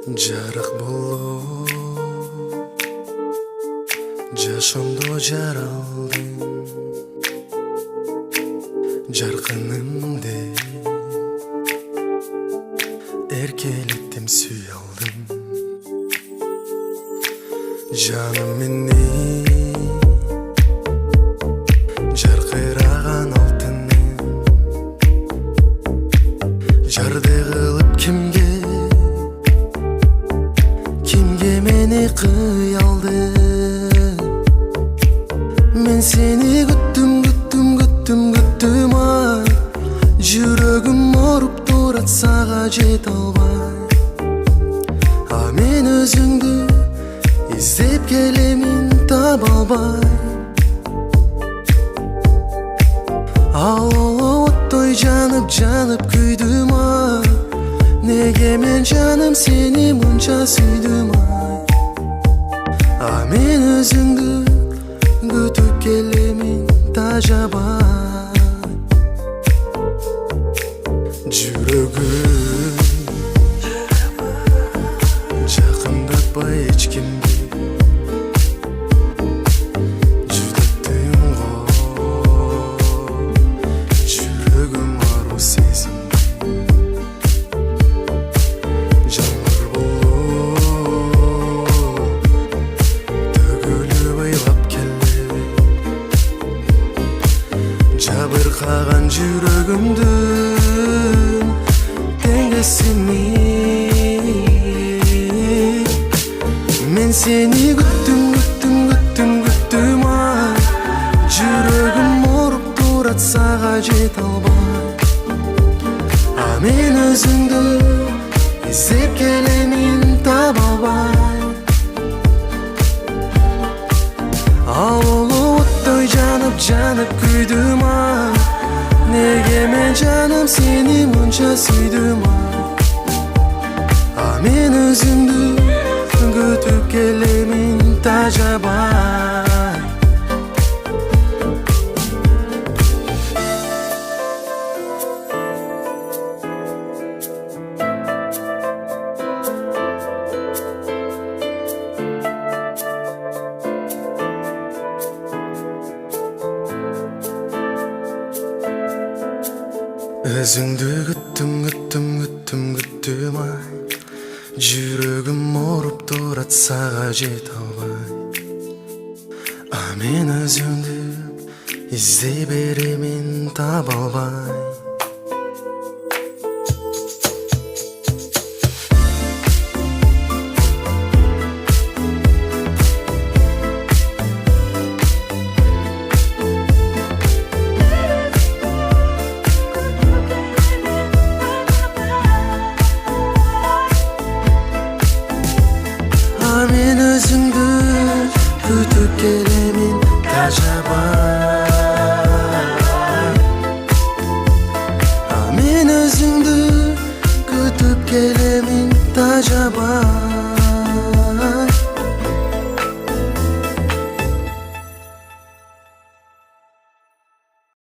жарык болуп жашоомдо жаралдым, жаркынымды эркелеттим, сүйө алдым. Жаным менен жаркыраган алтыным, жарды кылып кимге мени кыялды. Мен сени күттүм ай, жүрөгүм оруп турат сага жете албай. А мен өзүңдү издеп келемин, таба албай. Ал оттой жанып күйдүм ай, неге мен жаным сени мынча сүйдүм ай. А мен өзүңдү күтүп келемин, тажабай. Жүрөгүм жакындатпай эч кимди, жүдөттүң го жүрөгүм ару сезимди. Жамыр болуп төгүлүп ыйлап келди, жабыркаган жүрөгүмдүн теңдесини. Мен сени күттүм ай, жүрөгүм оруп турат сага жете албай. А мен өзүңдү издеп келемин, таба албай. Ал оттой жанып күйдүм ай, неге мен жаным сени мынча сүйдүм ай. А мен өзүмдү күтүп келемин, тажабай. Өзүңдү күттүм ай, жүрөгүм оруп турат сага жете албай. А мен өзүңдү издей беремин, таба албай. Мен өзүңдү күтүп келемин, тажабай. А мен өзүңдү күтүп келемин, тажабай.